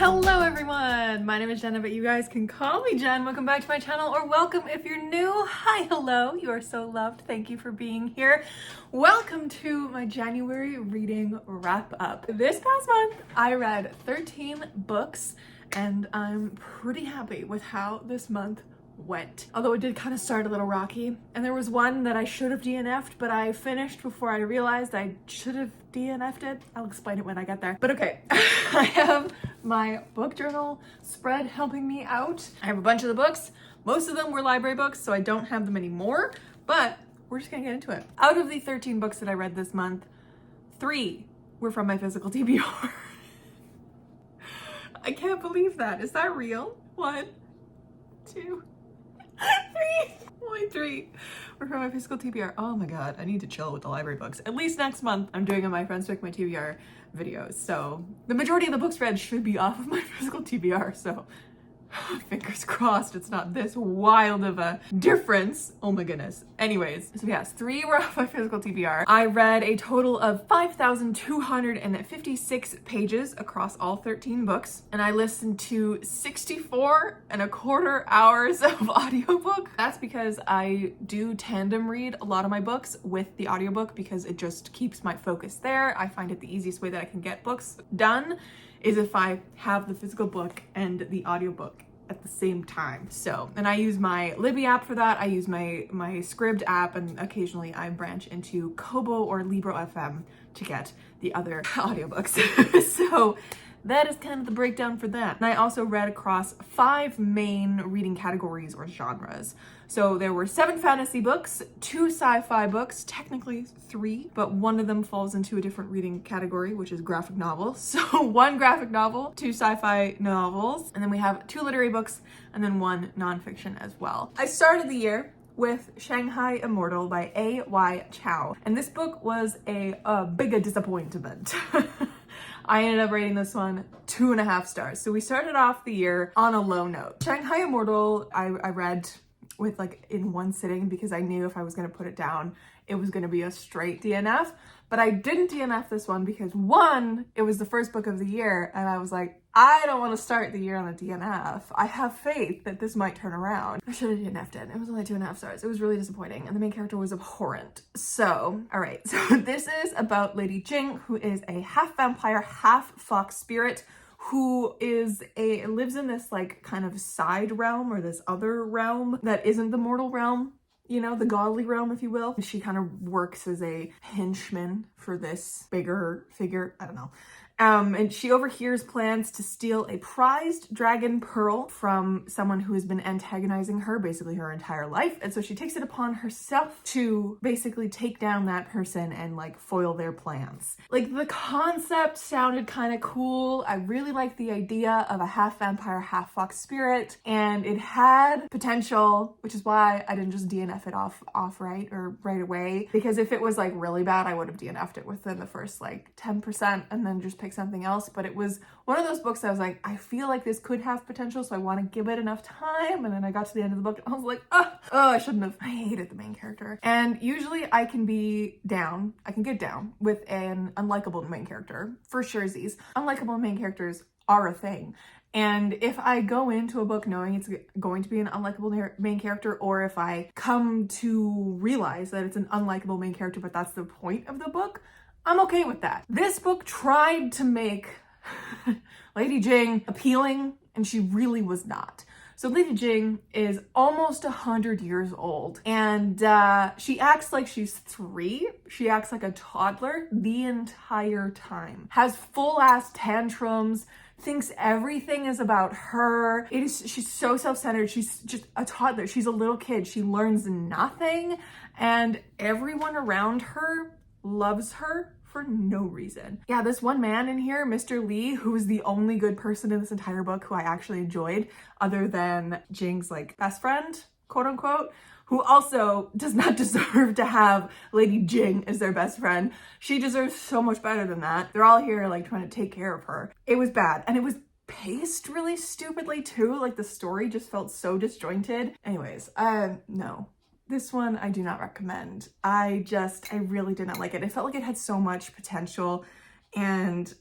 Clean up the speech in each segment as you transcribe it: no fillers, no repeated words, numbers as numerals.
Hello everyone, my name is Jenna, but you guys can call me Jen. Welcome back to my channel, or welcome if you're new. Hi, hello, you are so loved. Thank you for being here. Welcome to my January reading wrap up. This past month, I read 13 books and I'm pretty happy with how this month went. Although it did kind of start a little rocky, and there was one that I should have DNF'd, but I finished before I realized I should have DNF'd it. I'll explain it when I get there. But okay, I have my book journal spread helping me out. I have a bunch of the books. Most of them were library books, so I don't have them anymore, but we're just gonna get into it. Out of the 13 books that I read this month, 3 were from my physical TBR. I can't believe that. Is that real? 1, 2, 3. Only 3 were from my physical TBR. Oh my god, I need to chill with the library books. At least next month, I'm doing My Friends Pick My TBR videos, so the majority of the books read should be off of my physical TBR, so fingers crossed it's not this wild of a difference. Oh my goodness. Anyways, so yes, 3 were off my physical TBR. I read a total of 5,256 pages across all 13 books, and I listened to 64.25 hours of audiobook. That's because I do tandem read a lot of my books with the audiobook because it just keeps my focus there. I find it the easiest way that I can get books done is if I have the physical book and the audiobook at the same time. So, and I use my Libby app for that. I use my Scribd app, and occasionally I branch into Kobo or Libro FM to get the other audiobooks. So that is kind of the breakdown for that. And I also read across 5 main reading categories or genres. So there were 7 fantasy books, 2 sci-fi books, technically 3, but one of them falls into a different reading category, which is graphic novels. So 1 graphic novel, 2 sci-fi novels, and then we have 2 literary books, and then 1 nonfiction as well. I started the year with Shanghai Immortal by A.Y. Chow, and this book was a big disappointment. I ended up rating this one 2.5 stars. So we started off the year on a low note. Shanghai Immortal, I read with in one sitting because I knew if I was gonna put it down, it was gonna be a straight DNF. But I didn't DNF this one because 1, it was the first book of the year, and I was like, I don't want to start the year on a DNF. I have faith that this might turn around. I should have DNF'd it. It was only 2.5 stars. It was really disappointing, and the main character was abhorrent. So, all right. So this is about Lady Jing, who is a half vampire, half fox spirit, who lives in this kind of side realm, or this other realm that isn't the mortal realm. You know, the godly realm, if you will. She kind of works as a henchman for this bigger figure. I don't know. And she overhears plans to steal a prized dragon pearl from someone who has been antagonizing her basically her entire life. And so she takes it upon herself to basically take down that person and foil their plans. The concept sounded kind of cool. I really liked the idea of a half vampire, half fox spirit, and it had potential, which is why I didn't just DNF it off right away. Because if it was really bad, I would have DNF'd it within the first 10% and then just pick something else. But it was one of those books that I was like, I feel like this could have potential, so I want to give it enough time. And then I got to the end of the book and I was like, oh, I shouldn't have. I hated the main character. And usually I can get down with an unlikable main character. For surezies, unlikable main characters are a thing. And if I go into a book knowing it's going to be an unlikable main character, or if I come to realize that it's an unlikable main character, but that's the point of the book, I'm okay with that. This book tried to make Lady Jing appealing, and she really was not. So Lady Jing is almost 100 years old, and she acts like she's 3. She acts like a toddler the entire time. Has full-ass tantrums, thinks everything is about her. She's so self-centered. She's just a toddler. She's a little kid. She learns nothing, and everyone around her loves her for no reason. Yeah, this one man in here, Mr. Lee, who is the only good person in this entire book who I actually enjoyed, other than Jing's best friend, quote unquote, who also does not deserve to have Lady Jing as their best friend. She deserves so much better than that. They're all here trying to take care of her. It was bad, and it was paced really stupidly too. The story just felt so disjointed. Anyways, no. This one I do not recommend. I really did not like it. I felt like it had so much potential, and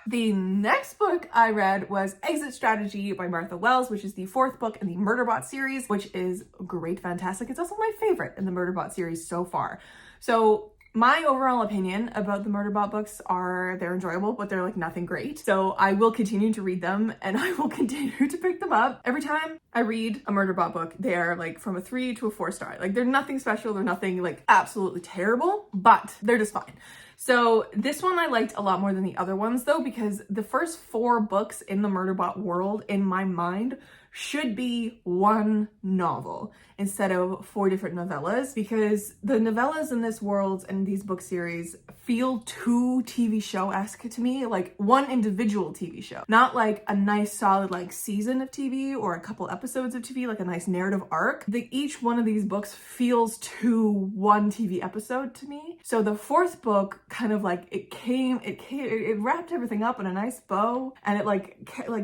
The next book I read was Exit Strategy by Martha Wells, which is the 4th book in the Murderbot series, which is great, fantastic. It's also my favorite in the Murderbot series so far. So my overall opinion about the Murderbot books are they're enjoyable, but they're like nothing great. So I will continue to read them and I will continue to pick them up. Every time I read a Murderbot book, they are like from a 3 to a 4 star. Like they're nothing special, they're nothing like absolutely terrible, but they're just fine. So this one I liked a lot more than the other ones though, because the first 4 books in the Murderbot world in my mind should be one novel instead of 4 different novellas, because the novellas in this world and these book series feel too TV show-esque to me, like one individual TV show, not like a nice solid like season of TV or a couple episodes of TV, like a nice narrative arc. Each one of these books feels too one TV episode to me. So the 4th book kind of like it wrapped everything up in a nice bow, and it like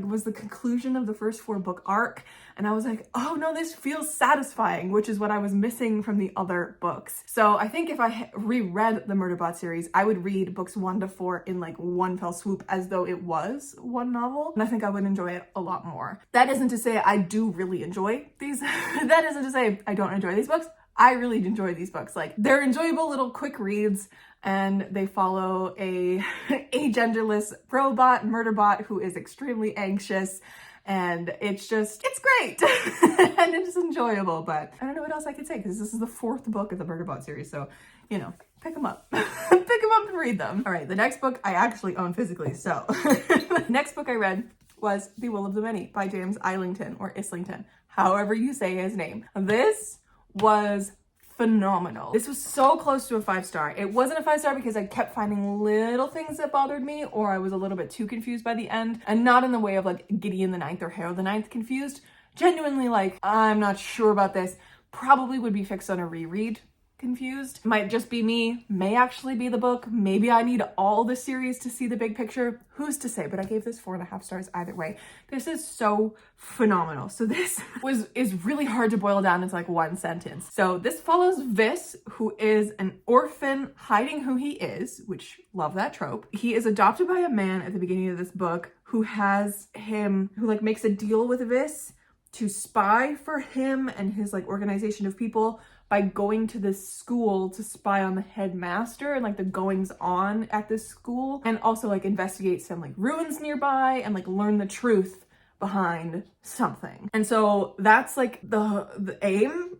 was the conclusion of the first 4 book arc. And I was like, oh no, this feels satisfying, which is what I was missing from the other books. So I think if I reread the Murderbot series, I would read books 1 to 4 in like one fell swoop as though it was one novel. And I think I would enjoy it a lot more. That isn't to say I do really enjoy these. That isn't to say I don't enjoy these books. I really enjoy these books. Like they're enjoyable little quick reads, and they follow a genderless robot murderbot who is extremely anxious. And it's great and it's enjoyable, but I don't know what else I could say because this is the 4th book of the Murderbot series. So, you know, pick them up, pick them up and read them. All right. The next book I actually own physically. So the next book I read was The Will of the Many by James Islington, or Islington, however you say his name. This was phenomenal. This was so close to a 5 star. It wasn't a 5 star because I kept finding little things that bothered me, or I was a little bit too confused by the end, and not in the way of like Gideon the Ninth or Harold the Ninth confused. Genuinely like, I'm not sure about this. Probably would be fixed on a reread confused. Might just be me, may actually be the book. Maybe I need all the series to see the big picture. Who's to say? But I gave this 4.5 stars either way. This is so phenomenal. So this is really hard to boil down into like one sentence. So this follows Vis, who is an orphan hiding who he is, which love that trope. He is adopted by a man at the beginning of this book who like makes a deal with Vis to spy for him and his like organization of people by going to this school to spy on the headmaster and like the goings on at this school, and also like investigate some like ruins nearby and like learn the truth behind something. And so that's like the aim.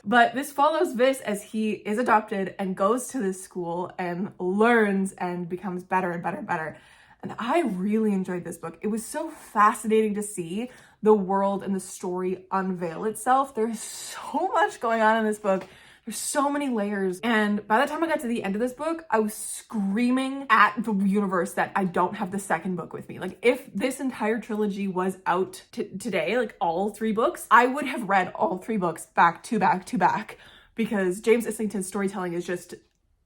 But this follows Vis as he is adopted and goes to this school and learns and becomes better and better and better. And I really enjoyed this book. It was so fascinating to see the world and the story unveil itself. There's so much going on in this book. There's so many layers. And by the time I got to the end of this book, I was screaming at the universe that I don't have the second book with me. Like if this entire trilogy was out today, like all 3 books, I would have read all 3 books back to back to back, because James Islington's storytelling is just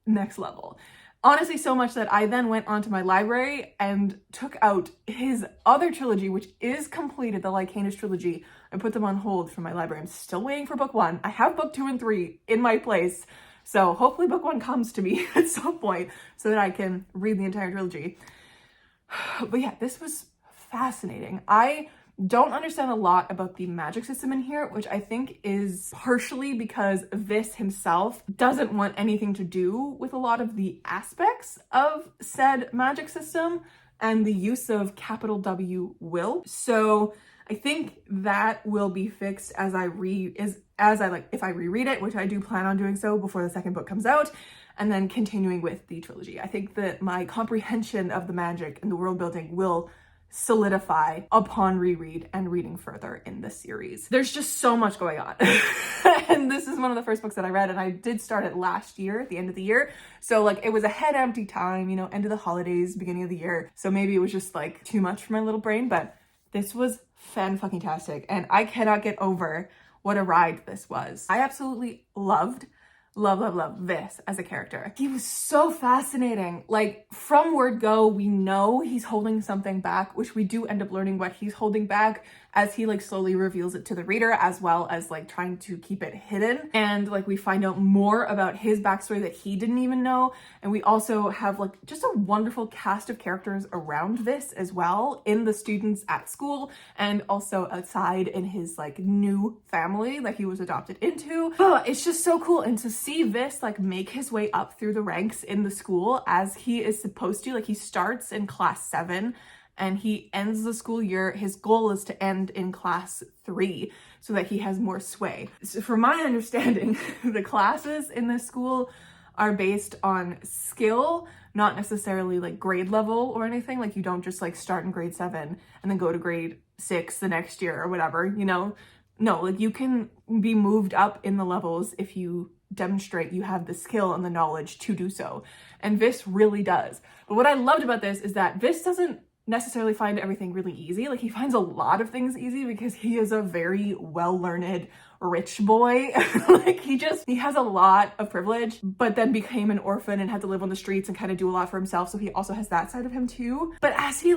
next level. Honestly, so much that I then went onto my library and took out his other trilogy, which is completed, the Lycanus trilogy, and put them on hold for my library. I'm still waiting for book 1. I have book 2 and 3 in my place. So hopefully book 1 comes to me at some point so that I can read the entire trilogy. But yeah, this was fascinating. I don't understand a lot about the magic system in here, which I think is partially because Vis himself doesn't want anything to do with a lot of the aspects of said magic system and the use of capital W will. So I think that will be fixed if I reread it, which I do plan on doing so before the second book comes out, and then continuing with the trilogy. I think that my comprehension of the magic and the world building will solidify upon reread and reading further in the series. There's just so much going on. And this is one of the first books that I read, and I did start it last year at the end of the year. So like it was a head empty time, you know, end of the holidays, beginning of the year. So maybe it was just like too much for my little brain, but this was fan-fucking-tastic, and I cannot get over what a ride this was. I absolutely loved Vis as a character. He was so fascinating. Like from word go, we know he's holding something back, which we do end up learning what he's holding back as he like slowly reveals it to the reader, as well as like trying to keep it hidden. And like we find out more about his backstory that he didn't even know. And we also have like just a wonderful cast of characters around this as well, in the students at school and also outside in his like new family that he was adopted into. Oh, it's just so cool. And to see this like make his way up through the ranks in the school as he is supposed to, like he starts in class 7 and he ends the school year. His goal is to end in class 3 so that he has more sway. So from my understanding, the classes in this school are based on skill, not necessarily like grade level or anything. Like you don't just like start in grade 7 and then go to grade 6 the next year or whatever, you know? No, like you can be moved up in the levels if you demonstrate you have the skill and the knowledge to do so. And Vis really does. But what I loved about this is that Vis doesn't necessarily find everything really easy. Like he finds a lot of things easy because he is a very well-learned rich boy. Like he has a lot of privilege, but then became an orphan and had to live on the streets and kind of do a lot for himself. So he also has that side of him too. But as he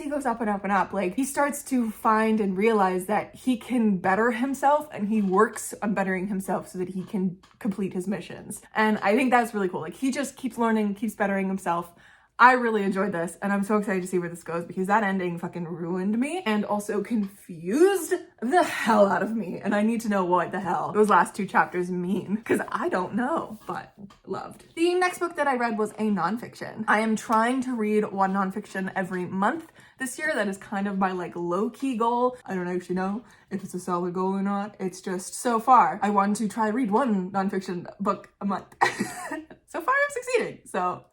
goes up and up and up, like he starts to find and realize that he can better himself, and he works on bettering himself so that he can complete his missions. And I think that's really cool. Like he just keeps learning, keeps bettering himself. I really enjoyed this, and I'm so excited to see where this goes because that ending fucking ruined me and also confused the hell out of me, and I need to know what the hell those last 2 chapters mean because I don't know, but loved. The next book that I read was a nonfiction. I am trying to read one nonfiction every month this year. That is kind of my like low-key goal. I don't actually know if it's a solid goal or not. It's just so far I want to try read one nonfiction book a month. So far I'm succeeding, so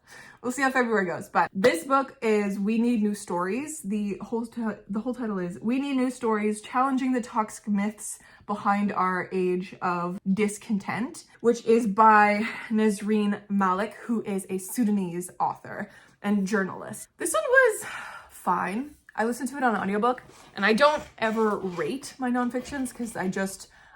we'll see how February goes. But this book is We Need New Stories. The whole title is We Need New Stories, Challenging the Toxic Myths Behind Our Age of Discontent, which is by Nesreen Malik, who is a Sudanese author and journalist. This one was fine. I listened to it on audiobook, and I don't ever rate my nonfictions because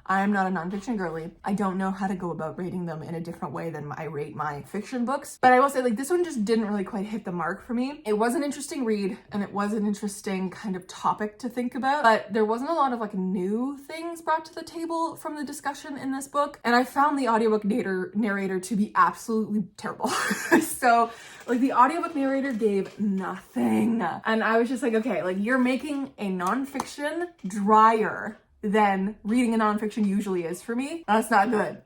I'm not a nonfiction girly. I don't know how to go about rating them in a different way than I rate my fiction books. But I will say, like, this one just didn't really quite hit the mark for me. It was an interesting read, and it was an interesting kind of topic to think about, but there wasn't a lot of like new things brought to the table from the discussion in this book. And I found the audiobook narrator to be absolutely terrible. So like the audiobook narrator gave nothing. And I was just like, okay, like you're making a nonfiction drier than reading a nonfiction usually is for me. That's not good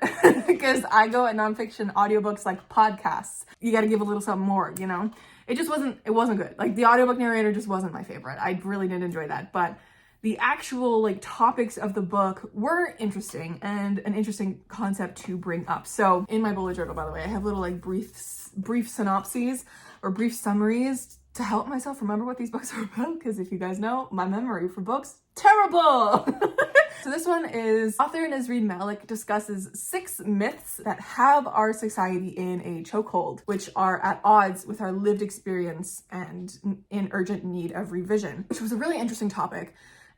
because I go at nonfiction audiobooks like podcasts. You got to give a little something more, you know? It wasn't good. Like the audiobook narrator just wasn't my favorite. I really didn't enjoy that, but the actual like topics of the book were interesting and an interesting concept to bring up. So in my bullet journal, by the way, I have little like brief synopses or brief summaries to help myself remember what these books are about, because if you guys know, my memory for books, terrible! So this one is author Nesreen Malik discusses 6 myths that have our society in a chokehold, which are at odds with our lived experience and in urgent need of revision, which was a really interesting topic.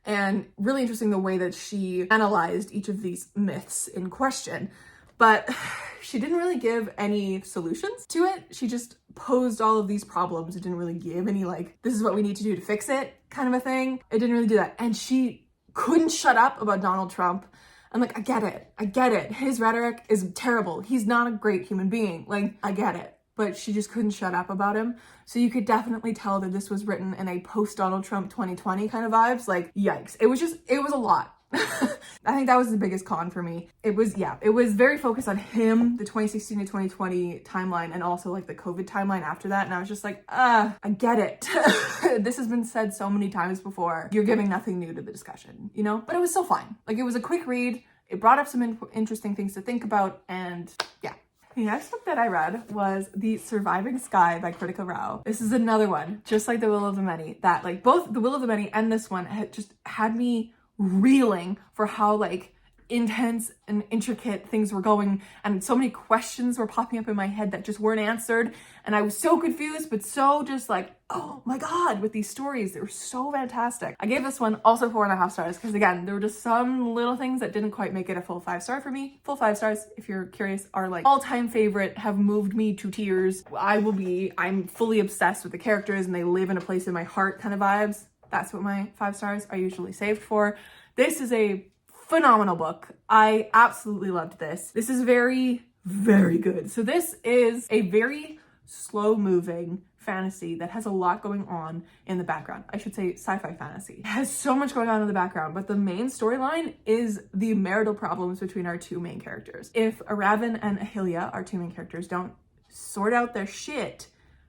And really interesting the way that she analyzed each of these myths in question. But she didn't really give any solutions to it. She just posed all of these problems. It didn't really give any like, this is what we need to do to fix it kind of a thing. It didn't really do that. And she couldn't shut up about Donald Trump. I'm like, I get it. His rhetoric is terrible. He's not a great human being. Like, I get it. But she just couldn't shut up about him. So you could definitely tell that this was written in a post-Donald Trump 2020 kind of vibes. Like, yikes. It was a lot. I think that was the biggest con for me. It was very focused on him, the 2016 to 2020 timeline, and also like the COVID timeline after that. And I was just like, I get it. This has been said so many times before. You're giving nothing new to the discussion, you know? But it was still fine. Like, it was a quick read. It brought up some interesting things to think about, and yeah. The next book that I read was The Surviving Sky by Kritika Rao. This is another one, just like The Will of the Many, that like both The Will of the Many and this one had me reeling for how like intense and intricate things were going, and so many questions were popping up in my head that just weren't answered, and I was so confused but so just like, oh my god, with these stories. They were so fantastic. I gave this one also 4.5 stars because again, there were just some little things that didn't quite make it a full 5-star for me. Full 5 stars, if you're curious, are like all-time favorite, have moved me to tears. I'm fully obsessed with the characters and they live in a place in my heart kind of vibes. That's what my 5 stars are usually saved for. This is a phenomenal book. I absolutely loved this. This is very, very good. So this is a very slow moving fantasy that has a lot going on in the background. I should say sci-fi fantasy. It has so much going on in the background, but the main storyline is the marital problems between our 2 main characters. If Aravan and Ahilia, our 2 main characters, don't sort out their shit,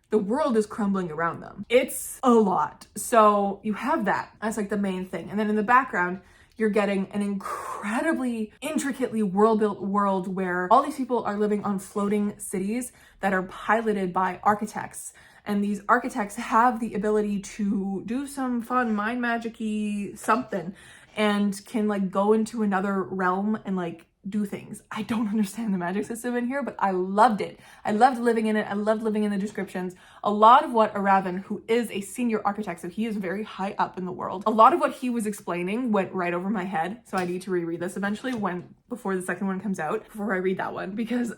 the world is crumbling around them. It's a lot. So you have that as like the main thing. And then in the background, you're getting an incredibly intricately world-built world where all these people are living on floating cities that are piloted by architects. And these architects have the ability to do some fun mind magic-y something and can like go into another realm and like do things. I don't understand the magic system in here, but I loved it. I loved living in it. I loved living in the descriptions. A lot of what Aravan, who is a senior architect, so he is very high up in the world, a lot of what he was explaining went right over my head. So I need to reread this eventually before the second one comes out, before I read that one, because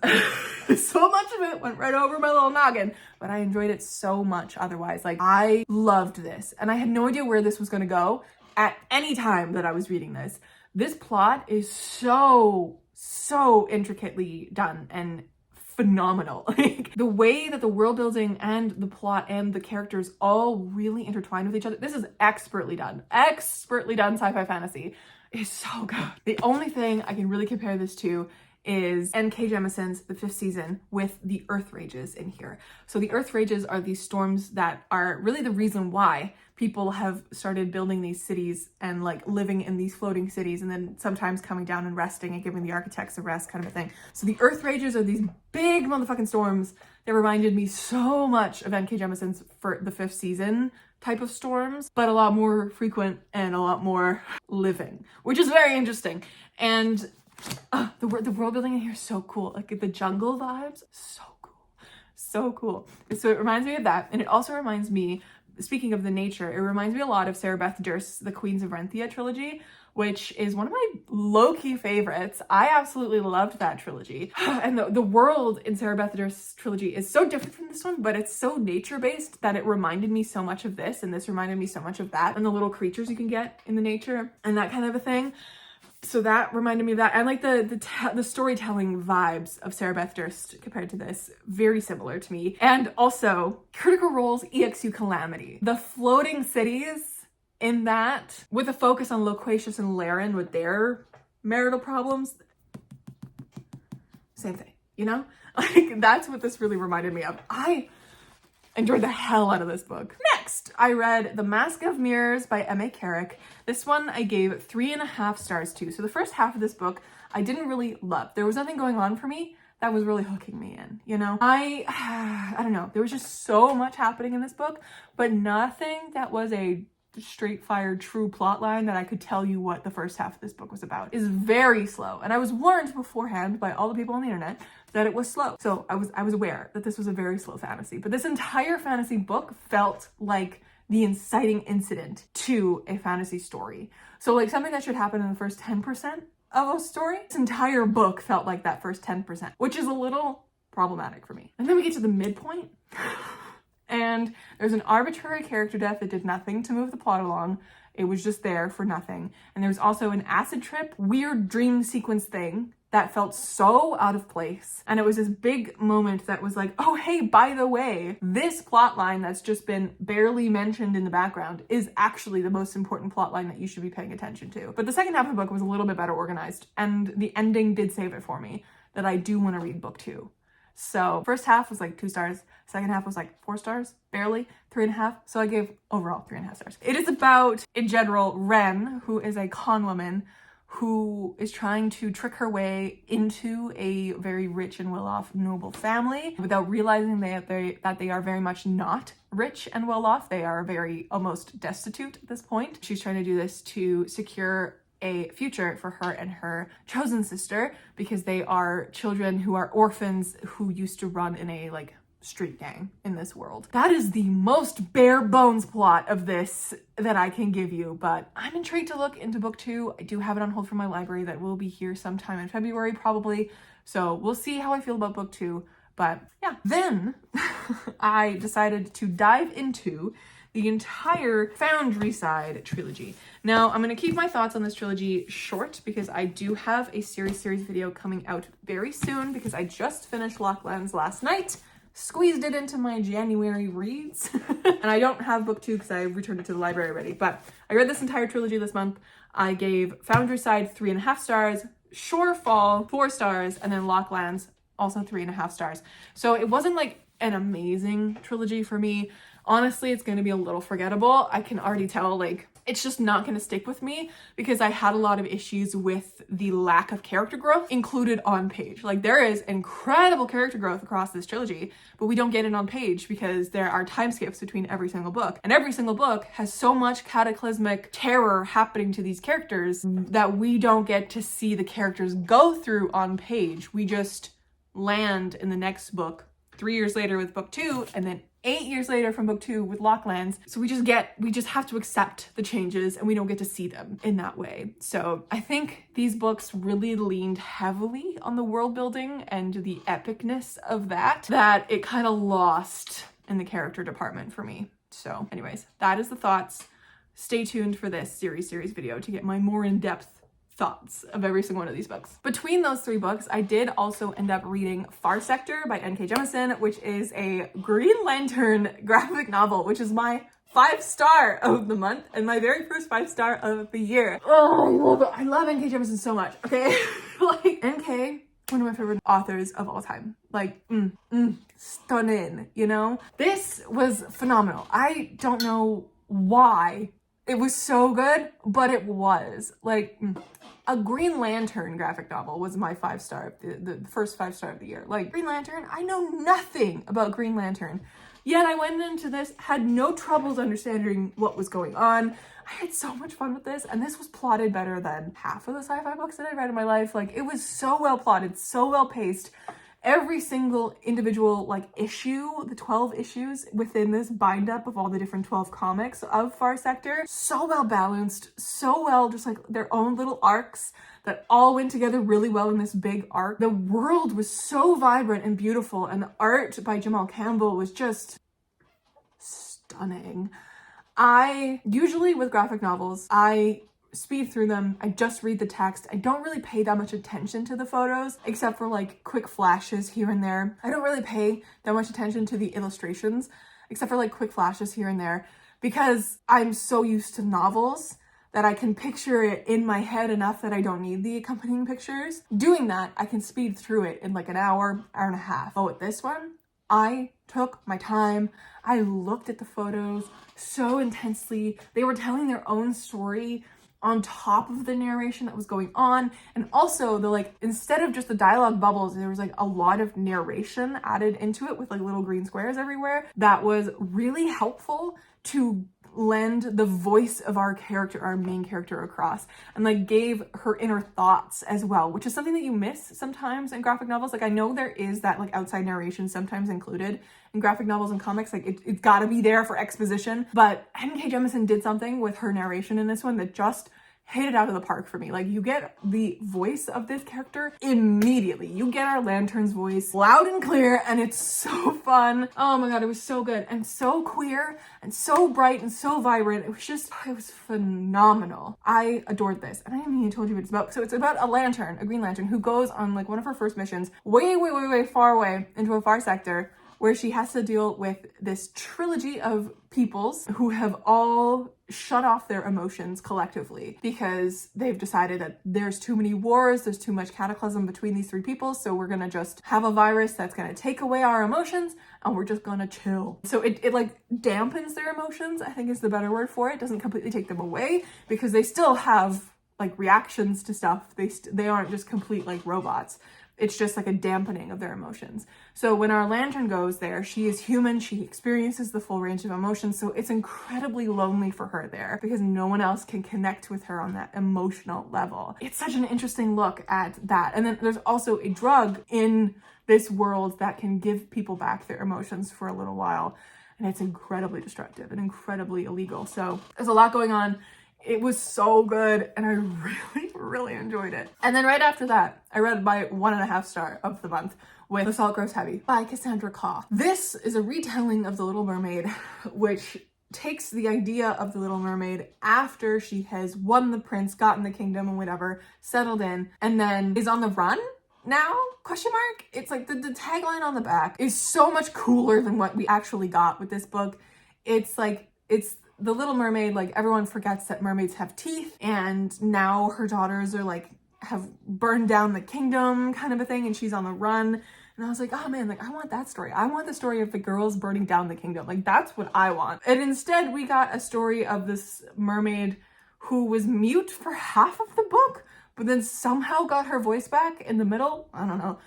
so much of it went right over my little noggin, but I enjoyed it so much otherwise. Like, I loved this, and I had no idea where this was going to go at any time that I was reading this. This plot is so intricately done and phenomenal. Like, the way that the world building and the plot and the characters all really intertwine with each other. This is expertly done sci-fi fantasy. It's so good. The only thing I can really compare this to is N.K. Jemisin's The 5th Season with the Earth Rages in here. So the Earth Rages are these storms that are really the reason why people have started building these cities and like living in these floating cities and then sometimes coming down and resting and giving the architects a rest kind of a thing. So the Earth Rages are these big motherfucking storms that reminded me so much of N.K. Jemisin's for the 5th Season type of storms, but a lot more frequent and a lot more living, which is very interesting. And the world building in here is so cool. Like the jungle vibes, so cool. So it reminds me of that. And it also reminds me, speaking of the nature, it reminds me a lot of Sarah Beth Durst's The Queens of Renthia trilogy, which is one of my low-key favorites. I absolutely loved that trilogy. And the world in Sarah Beth Durst's trilogy is so different from this one, but it's so nature-based that it reminded me so much of this, and this reminded me so much of that, and the little creatures you can get in the nature, and that kind of a thing. So that reminded me of that. And like the storytelling vibes of Sarah Beth Durst compared to this, very similar to me. And also Critical Role's EXU Calamity. The floating cities in that, with a focus on Loquacious and Laren with their marital problems, same thing, you know? Like, that's what this really reminded me of. I enjoyed the hell out of this book. Next, I read The Mask of Mirrors by M.A. Carrick. This one I gave 3.5 stars to. So the first half of this book, I didn't really love. There was nothing going on for me that was really hooking me in, you know? I don't know. There was just so much happening in this book, but nothing that was a straight fired true plot line that I could tell you what the first half of this book was about. It's very slow. And I was warned beforehand by all the people on the internet that it was slow. So I was aware that this was a very slow fantasy, but this entire fantasy book felt like the inciting incident to a fantasy story. So like something that should happen in the first 10% of a story, this entire book felt like that first 10%, which is a little problematic for me. And then we get to the midpoint and there's an arbitrary character death that did nothing to move the plot along. It was just there for nothing. And there's also an acid trip, weird dream sequence thing that felt so out of place. And it was this big moment that was like, oh, hey, by the way, this plot line that's just been barely mentioned in the background is actually the most important plot line that you should be paying attention to. But the second half of the book was a little bit better organized, and the ending did save it for me that I do want to read book 2. So first half was like 2 stars. Second half was like 4 stars, barely, 3.5. So I gave overall 3.5 stars. It is about, in general, Ren, who is a con woman who is trying to trick her way into a very rich and well-off noble family without realizing that they are very much not rich and well-off. They are very almost destitute at this point. She's trying to do this to secure a future for her and her chosen sister because they are children who are orphans who used to run in a like street gang in this world. That is the most bare bones plot of this that I can give you, but I'm intrigued to look into book 2. I do have it on hold from my library that will be here sometime in February probably, so we'll see how I feel about book 2. But yeah, then I decided to dive into the entire Foundry Side trilogy. Now, I'm going to keep my thoughts on this trilogy short because I do have a series video coming out very soon because I just finished Lolens last night, squeezed it into my January reads, and I don't have book 2 because I returned it to the library already, but I read this entire trilogy this month. I gave Foundry Side 3.5 stars, Shorefall 4 stars, and then Lolens also 3.5 stars. So it wasn't like an amazing trilogy for me. Honestly, it's going to be a little forgettable. I can already tell, like, it's just not going to stick with me because I had a lot of issues with the lack of character growth included on page. Like, there is incredible character growth across this trilogy, but we don't get it on page because there are time skips between every single book. And every single book has so much cataclysmic terror happening to these characters that we don't get to see the characters go through on page. We just land in the next book 3 years later with book 2, and then 8 years later from book 2 with Lolens. So we just have to accept the changes and we don't get to see them in that way. So I think these books really leaned heavily on the world building and the epicness of that it kind of lost in the character department for me. So anyways, that is the thoughts. Stay tuned for this series video to get my more in-depth thoughts of every single one of these books. Between those 3 books, I did also end up reading Far Sector by N.K. Jemisin, which is a Green Lantern graphic novel, which is my 5-star of the month and my very first 5-star of the year. Oh, I love it. I love N.K. Jemisin so much, okay? Like, N.K., one of my favorite authors of all time. Like, stunning, you know? This was phenomenal. I don't know why it was so good, but it was. Like, a Green Lantern graphic novel was my 5-star, the first 5-star of the year. Like, Green Lantern, I know nothing about Green Lantern. Yet I went into this, had no troubles understanding what was going on. I had so much fun with this, and this was plotted better than half of the sci-fi books that I read in my life. Like, it was so well plotted, so well paced. Every single individual, like, issue, the 12 issues within this bind up of all the different 12 comics of Far Sector, so well balanced, so well, just like their own little arcs that all went together really well in this big arc. The world was so vibrant and beautiful, and the art by Jamal Campbell was just stunning. I usually, with graphic novels, I speed through them. I just read the text. I don't really pay that much attention to the photos, except for like quick flashes here and there. I don't really pay that much attention to the illustrations, except for like quick flashes here and there, because I'm so used to novels that I can picture it in my head enough that I don't need the accompanying pictures. Doing that, I can speed through it in like an hour and a half. Oh, with this one, I took my time. I looked at the photos so intensely. They were telling their own story on top of the narration that was going on. And also the, like, instead of just the dialogue bubbles, there was like a lot of narration added into it with like little green squares everywhere. That was really helpful to lend the voice of our character, our main character, across, and like gave her inner thoughts as well, which is something that you miss sometimes in graphic novels. Like, I know there is that like outside narration sometimes included in graphic novels and comics, like it's gotta be there for exposition, but N.K. Jemisin did something with her narration in this one that just hit it out of the park for me. Like, you get the voice of this character immediately. You get our Lantern's voice loud and clear, and it's so fun. Oh my god, it was so good and so queer and so bright and so vibrant. It was phenomenal. I adored this, and I haven't even told you what it's about. So it's about a lantern, a Green Lantern, who goes on like one of her first missions way far away into a far sector, where she has to deal with this trilogy of peoples who have all shut off their emotions collectively because they've decided that there's too many wars, there's too much cataclysm between these 3 people, so we're gonna just have a virus that's gonna take away our emotions and we're just gonna chill. So it like dampens their emotions, I think is the better word for it. It doesn't completely take them away because they still have like reactions to stuff. They aren't just complete like robots. It's just like a dampening of their emotions. So when our lantern goes there, she is human, she experiences the full range of emotions, so it's incredibly lonely for her there because no one else can connect with her on that emotional level. It's such an interesting look at that. And then there's also a drug in this world that can give people back their emotions for a little while, and it's incredibly destructive and incredibly illegal. So there's a lot going on. It was so good, and I really enjoyed it. And then right after that, I read my 1.5 star of the month with The Saltgross Heavy by Cassandra Claw. This is a retelling of The Little Mermaid, which takes the idea of the Little Mermaid after she has won the prince, gotten the kingdom and whatever, settled in, and then is on the run now, question mark. It's like the tagline on the back is so much cooler than what we actually got with this book. It's like, it's the Little Mermaid, like everyone forgets that mermaids have teeth, and now her daughters are like, have burned down the kingdom kind of a thing, and she's on the run. And I was like, oh man, like I want that story. I want the story of the girls burning down the kingdom. Like that's what I want. And instead we got a story of this mermaid who was mute for half of the book, but then somehow got her voice back in the middle. I don't know.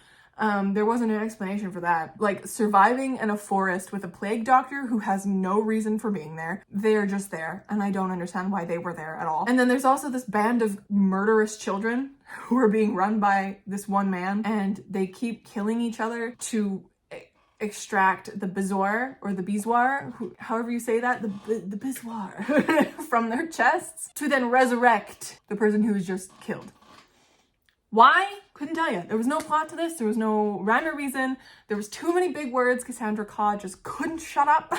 There wasn't an explanation for that. Like surviving in a forest with a plague doctor who has no reason for being there. They're just there, and I don't understand why they were there at all. And then there's also this band of murderous children who are being run by this one man, and they keep killing each other to extract the bezoar or the bezoar, however you say that, the bezoar from their chests to then resurrect the person who was just killed. Why? Couldn't tell you. There was no plot to this. There was no rhyme or reason. There was too many big words. Cassandra Caw just couldn't shut up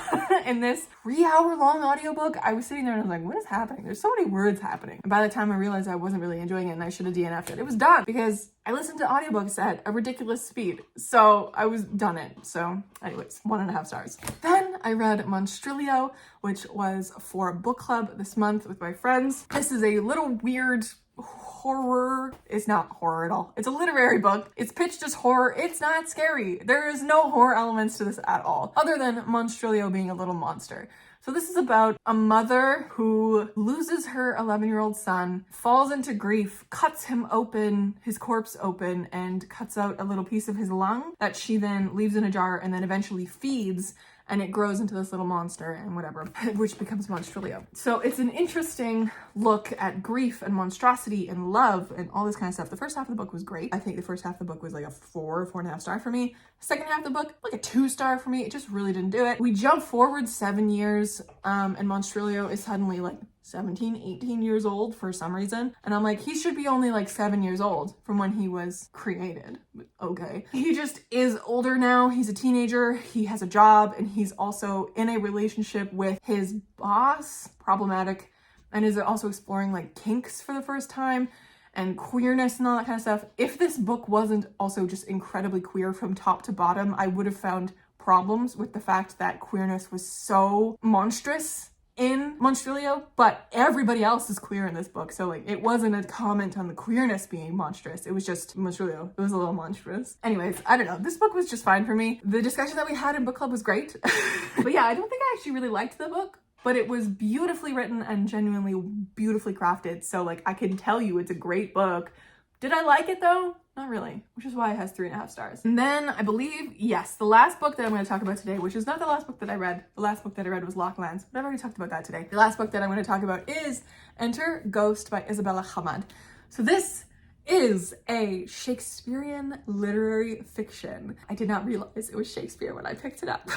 in this 3-hour-long audiobook. I was sitting there and I was like, what is happening? There's so many words happening. And by the time I realized I wasn't really enjoying it and I should have DNF'd it, it was done because I listened to audiobooks at a ridiculous speed. So I was done it. So anyways, 1.5 stars. Then I read Monstruo, which was for book club this month with my friends. This is a little weird horror. It's not horror at all. It's a literary book. It's pitched as horror. It's not scary. There is no horror elements to this at all, other than Monstruo being a little monster. So this is about a mother who loses her 11-year-old son, falls into grief, cuts him open, his corpse open, and cuts out a little piece of his lung that she then leaves in a jar and then eventually feeds, and it grows into this little monster and whatever, which becomes Monstruo. So it's an interesting look at grief and monstrosity and love and all this kind of stuff. The first half of the book was great. I think the first half of the book was like a 4.5 star for me. Second half of the book, like a 2 star for me. It just really didn't do it. We jump forward 7 years, and Monstruo is suddenly like 17, 18 years old for some reason. And I'm like, he should be only like 7 years old from when he was created. Okay. He just is older now. He's a teenager. He has a job, and he's also in a relationship with his boss, problematic, and is also exploring like kinks for the first time and queerness and all that kind of stuff. If this book wasn't also just incredibly queer from top to bottom, I would have found problems with the fact that queerness was so monstrous in Monstruo, but everybody else is queer in this book. So like, it wasn't a comment on the queerness being monstrous. It was just Monstruo. It was a little monstrous. Anyways, I don't know. This book was just fine for me. The discussion that we had in book club was great. But yeah, I don't think I actually really liked the book, but it was beautifully written and genuinely beautifully crafted. So like, I can tell you it's a great book. Did I like it though? Not really, which is why it has 3.5 stars. And then I believe, yes, the last book that I'm going to talk about today, which is not the last book that I read. The last book that I read was Lolens, but I've already talked about that today. The last book that I'm going to talk about is Enter Ghost by Isabella Hamad. So this is a Shakespearean literary fiction. I did not realize it was Shakespeare when I picked it up.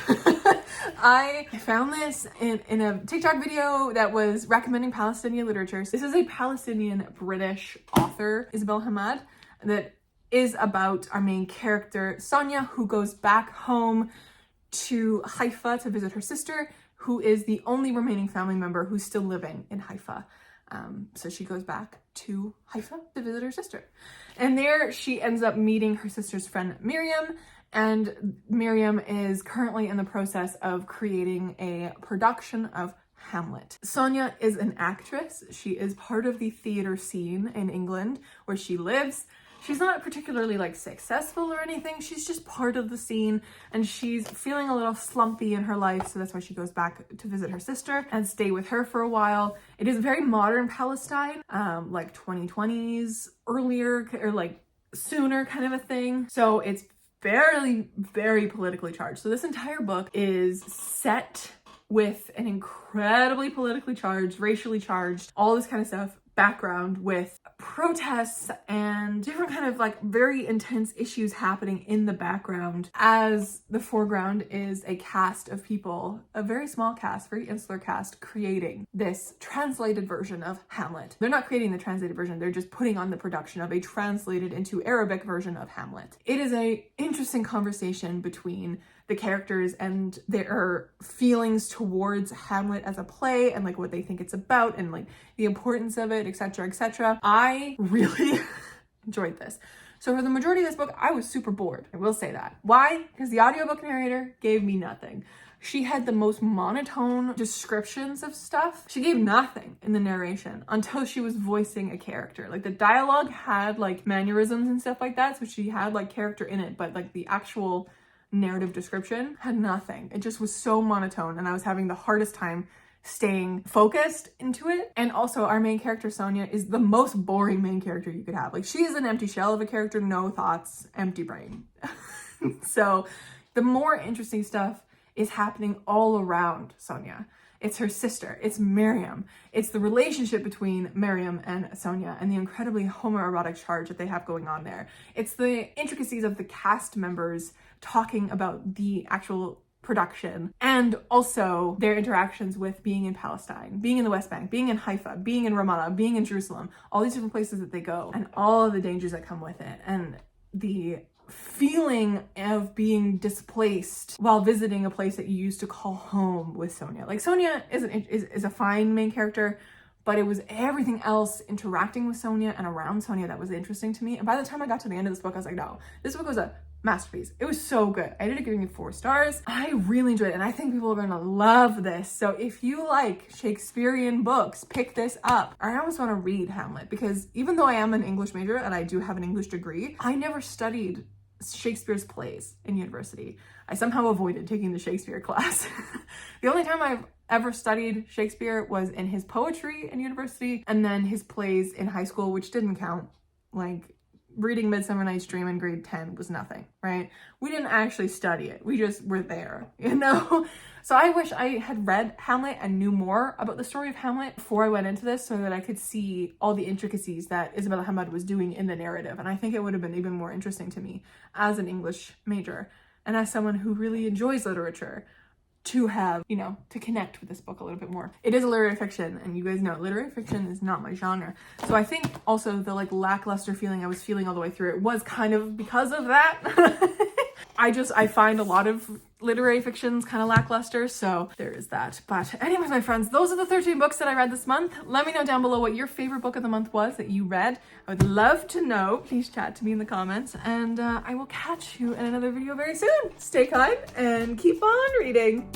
I found this in a TikTok video that was recommending Palestinian literature. This is a Palestinian British author, Isabella Hamad, that is about our main character, Sonia, who goes back home to Haifa to visit her sister, who is the only remaining family member who's still living in Haifa. So she goes back to Haifa to visit her sister. And there she ends up meeting her sister's friend, Miriam, and Miriam is currently in the process of creating a production of Hamlet. Sonia is an actress. She is part of the theater scene in England where she lives. She's not particularly like successful or anything. She's just part of the scene, and she's feeling a little slumpy in her life. So that's why she goes back to visit her sister and stay with her for a while. It is very modern Palestine, like 2020s earlier or like sooner kind of a thing. So it's very, very politically charged. So this entire book is set with an incredibly politically charged, racially charged, all this kind of stuff background with protests and different kind of like very intense issues happening in the background, as the foreground is a cast of people, a very small cast, very insular cast, creating this translated version of Hamlet. They're not creating the translated version, they're just putting on the production of a translated into Arabic version of Hamlet. It is a interesting conversation between the characters and their feelings towards Hamlet as a play and like what they think it's about and like the importance of it, etc., etc. I really enjoyed this. So for the majority of this book, I was super bored. I will say that. Why? Because the audiobook narrator gave me nothing. She had the most monotone descriptions of stuff. She gave nothing in the narration until she was voicing a character. Like the dialogue had like mannerisms and stuff like that. So she had like character in it, but like the actual narrative description had nothing. It just was so monotone and I was having the hardest time staying focused into it. And also our main character, Sonia, is the most boring main character you could have. Like she is an empty shell of a character, no thoughts, empty brain. So the more interesting stuff is happening all around Sonia. It's her sister, it's Miriam. It's the relationship between Miriam and Sonia and the incredibly homoerotic charge that they have going on there. It's the intricacies of the cast members talking about the actual production and also their interactions with being in Palestine, being in the West Bank, being in Haifa, being in Ramallah, being in Jerusalem, all these different places that they go and all of the dangers that come with it and the feeling of being displaced while visiting a place that you used to call home with Sonia. Like Sonia is a fine main character, but it was everything else interacting with Sonia and around Sonia that was interesting to me. And by the time I got to the end of this book, I was like, no, this book was a masterpiece. It was so good. I ended up giving it 4 stars. I really enjoyed it and I think people are gonna love this. So if you like Shakespearean books, pick this up. I almost want to read Hamlet because even though I am an English major and I do have an English degree, I never studied Shakespeare's plays in university. I somehow avoided taking the Shakespeare class. The only time I've ever studied Shakespeare was in his poetry in university and then his plays in high school, which didn't count. Like reading Midsummer Night's Dream in grade 10 was nothing, right? We didn't actually study it. We just were there, you know? So I wish I had read Hamlet and knew more about the story of Hamlet before I went into this so that I could see all the intricacies that Isabella Hammad was doing in the narrative. And I think it would have been even more interesting to me as an English major and as someone who really enjoys literature to have, you know, to connect with this book a little bit more. It is a literary fiction and you guys know literary fiction is not my genre. So I think also the like lackluster feeling I was feeling all the way through it was kind of because of that. I find a lot of literary fictions kind of lackluster, so there is that. But anyways, my friends, those are the 13 books that I read this month. Let me know down below what your favorite book of the month was that you read. I would love to know. Please chat to me in the comments, and I will catch you in another video very soon. Stay kind and keep on reading.